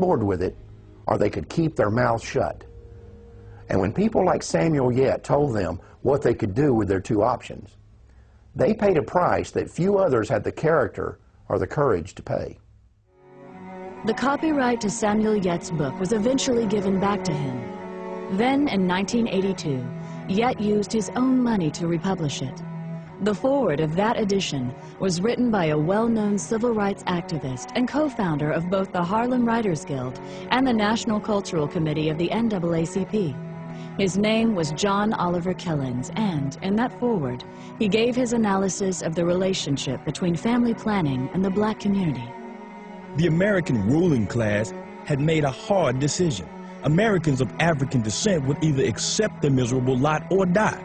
board with it, or they could keep their mouths shut. And when people like Samuel Yet told them what they could do with their two options, they paid a price that few others had the character or the courage to pay. The copyright to Samuel Yet's book was eventually given back to him. Then, in 1982, Yet used his own money to republish it. The foreword of that edition was written by a well-known civil rights activist and co-founder of both the Harlem Writers Guild and the National Cultural Committee of the NAACP. His name was John Oliver Killens, and in that foreword, he gave his analysis of the relationship between family planning and the black community. The American ruling class had made a hard decision. Americans of African descent would either accept the miserable lot or die.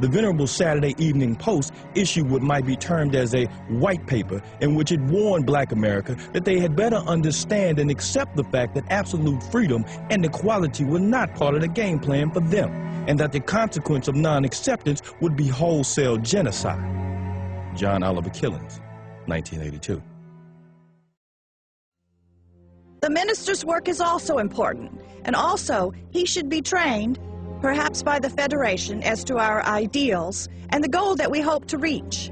The venerable Saturday Evening Post issued what might be termed as a white paper, in which it warned black America that they had better understand and accept the fact that absolute freedom and equality were not part of the game plan for them, and that the consequence of non-acceptance would be wholesale genocide. John Oliver Killens, 1982. The minister's work is also important, and also he should be trained, perhaps by the Federation, as to our ideals and the goal that we hope to reach.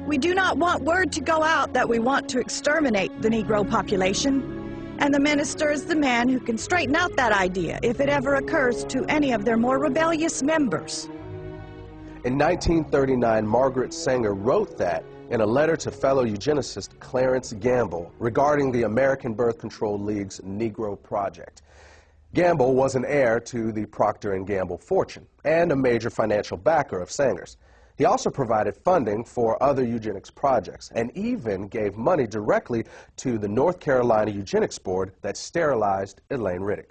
We do not want word to go out that we want to exterminate the Negro population, and the minister is the man who can straighten out that idea if it ever occurs to any of their more rebellious members. In 1939, Margaret Sanger wrote that in a letter to fellow eugenicist Clarence Gamble regarding the American Birth Control League's Negro Project. Gamble was an heir to the Procter & Gamble fortune and a major financial backer of Sanger's. He also provided funding for other eugenics projects and even gave money directly to the North Carolina Eugenics Board that sterilized Elaine Riddick.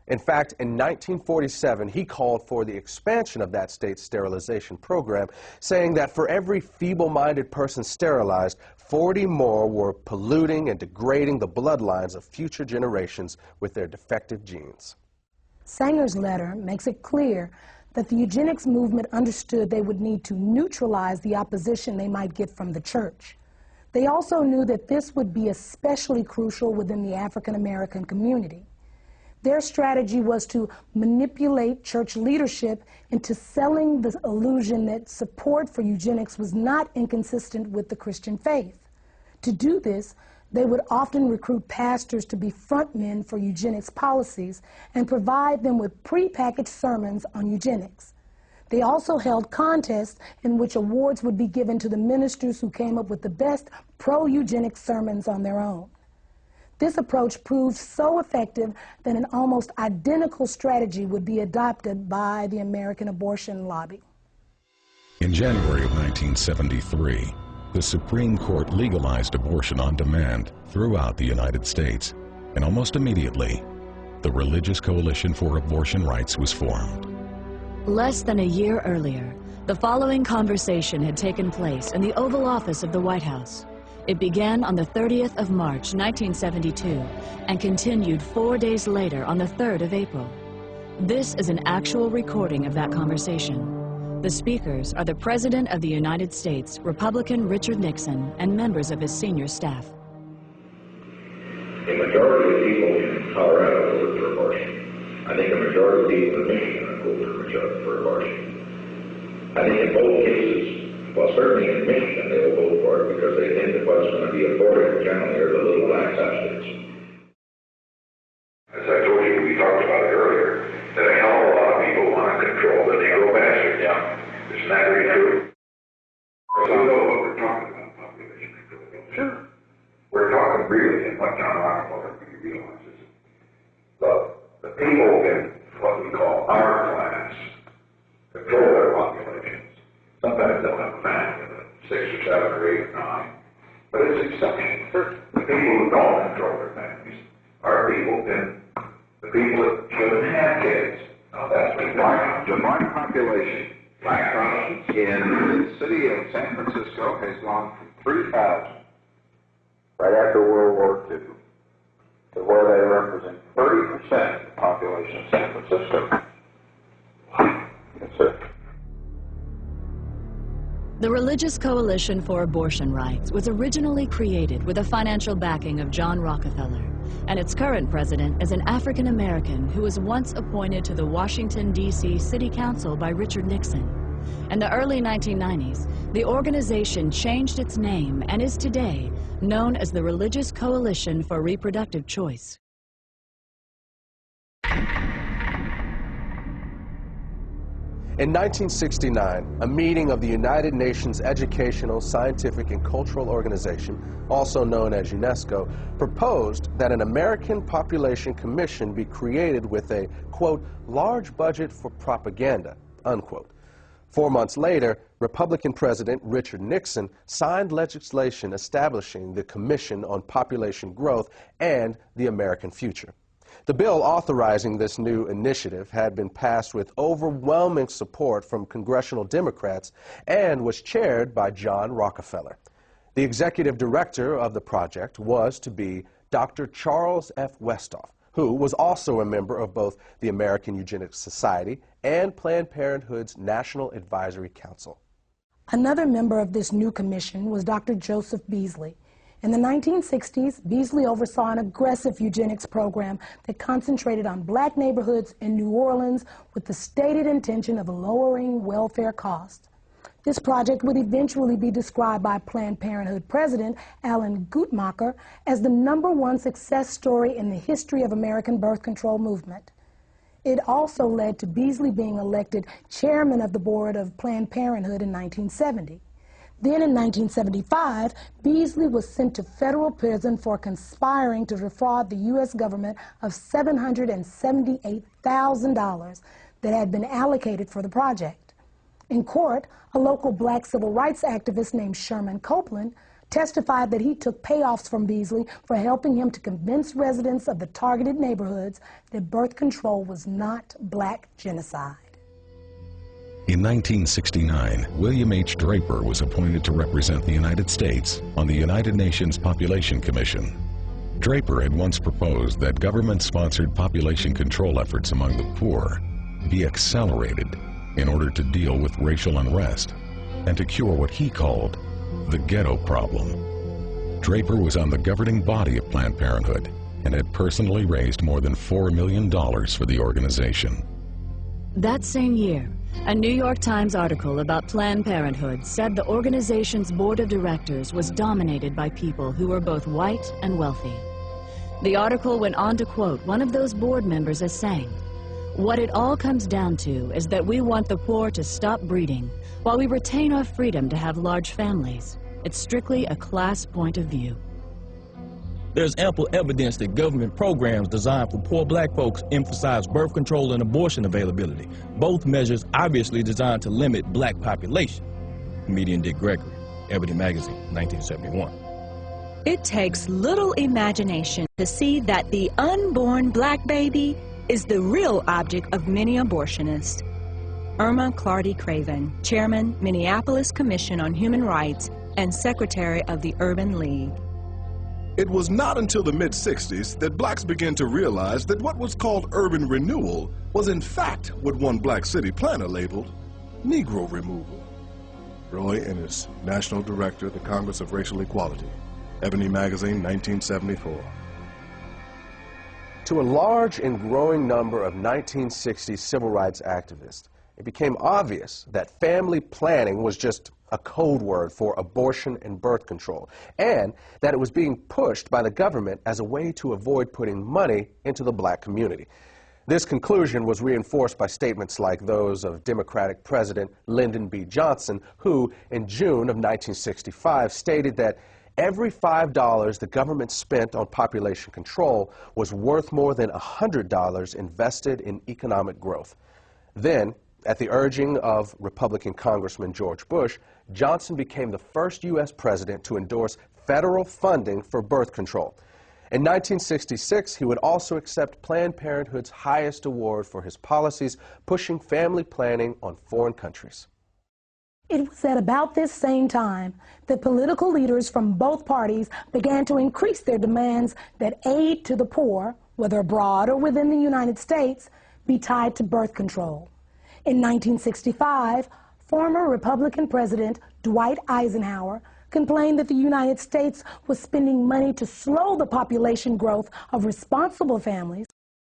In fact, in 1947, he called for the expansion of that state's sterilization program, saying that for every feeble-minded person sterilized, 40 more were polluting and degrading the bloodlines of future generations with their defective genes. Sanger's letter makes it clear that the eugenics movement understood they would need to neutralize the opposition they might get from the church. They also knew that this would be especially crucial within the African American community. Their strategy was to manipulate church leadership into selling the illusion that support for eugenics was not inconsistent with the Christian faith. To do this, they would often recruit pastors to be frontmen for eugenics policies and provide them with prepackaged sermons on eugenics. They also held contests in which awards would be given to the ministers who came up with the best pro-eugenics sermons on their own. This approach proved so effective that an almost identical strategy would be adopted by the American abortion lobby. In January of 1973, the Supreme Court legalized abortion on demand throughout the United States, and almost immediately, the Religious Coalition for Abortion Rights was formed. Less than a year earlier, the following conversation had taken place in the Oval Office of the White House. It began on the 30th of March, 1972, and continued 4 days later on the 3rd of April. This is an actual recording of that conversation. The speakers are the President of the United States, Republican Richard Nixon, and members of his senior staff. A majority of people in Colorado voted for abortion. I think a majority of people in Michigan voted for abortion. I think in both cases, well, certainly in Michigan, they will vote for it because they think that what's going to be aborted generally are the little black substates. As I told you, we talked about it earlier, that a hell of a lot of people want to control the Negro bastard. Yeah. Isn't that very true? We know what we're talking about, population control. Sure. We're talking really, and what John Rockefeller realizes, the people in what we call our class control their populations. Sometimes they'll have a family of 6 or 7 or 8 or 9, but it's exceptional. The people who don't control their families are the people that shouldn't have kids. Now that's what the black population, black Protestants in the city of San Francisco has gone from 3,000 right after World War II to where they represent 30% of the population of San Francisco. Yes, sir. The Religious Coalition for Abortion Rights was originally created with the financial backing of John Rockefeller and its current president is an African American who was once appointed to the Washington, D.C. City Council by Richard Nixon. In the early 1990s, the organization changed its name and is today known as the Religious Coalition for Reproductive Choice. In 1969, a meeting of the United Nations Educational, Scientific, and Cultural Organization, also known as UNESCO, proposed that an American Population Commission be created with a, quote, large budget for propaganda, unquote. 4 months later, Republican President Richard Nixon signed legislation establishing the Commission on Population Growth and the American Future. The bill authorizing this new initiative had been passed with overwhelming support from congressional Democrats and was chaired by John Rockefeller. The executive director of the project was to be Dr. Charles F. Westhoff, who was also a member of both the American Eugenics Society and Planned Parenthood's National Advisory Council. Another member of this new commission was Dr. Joseph Beasley. In the 1960s, Beasley oversaw an aggressive eugenics program that concentrated on black neighborhoods in New Orleans with the stated intention of lowering welfare costs. This project would eventually be described by Planned Parenthood President Alan Guttmacher as the #1 success story in the history of American birth control movement. It also led to Beasley being elected chairman of the board of Planned Parenthood in 1970. Then in 1975, Beasley was sent to federal prison for conspiring to defraud the U.S. government of $778,000 that had been allocated for the project. In court, a local black civil rights activist named Sherman Copeland testified that he took payoffs from Beasley for helping him to convince residents of the targeted neighborhoods that birth control was not black genocide. In 1969, William H. Draper was appointed to represent the United States on the United Nations Population Commission. Draper had once proposed that government-sponsored population control efforts among the poor be accelerated in order to deal with racial unrest and to cure what he called the ghetto problem. Draper was on the governing body of Planned Parenthood and had personally raised more than $4 million for the organization. That same year, a New York Times article about Planned Parenthood said the organization's board of directors was dominated by people who were both white and wealthy. The article went on to quote one of those board members as saying, "What it all comes down to is that we want the poor to stop breeding while we retain our freedom to have large families. It's strictly a class point of view." There's ample evidence that government programs designed for poor black folks emphasize birth control and abortion availability, both measures obviously designed to limit black population. Comedian Dick Gregory, Ebony Magazine, 1971. It takes little imagination to see that the unborn black baby is the real object of many abortionists. Irma Clardy Craven, Chairman, Minneapolis Commission on Human Rights and Secretary of the Urban League. It was not until the mid-60s that blacks began to realize that what was called urban renewal was in fact what one black city planner labeled Negro removal. Roy Ennis, National Director of the Congress of Racial Equality, Ebony Magazine, 1974. To a large and growing number of 1960s civil rights activists, it became obvious that family planning was just a code word for abortion and birth control, and that it was being pushed by the government as a way to avoid putting money into the black community. This conclusion was reinforced by statements like those of Democratic President Lyndon B. Johnson, who in June of 1965 stated that every $5 the government spent on population control was worth more than $100 invested in economic growth. Then, at the urging of Republican Congressman George Bush, Johnson became the first U.S. president to endorse federal funding for birth control. In 1966, he would also accept Planned Parenthood's highest award for his policies, pushing family planning on foreign countries. It was at about this same time that political leaders from both parties began to increase their demands that aid to the poor, whether abroad or within the United States, be tied to birth control. In 1965, former Republican President Dwight Eisenhower complained that the United States was spending money to slow the population growth of responsible families,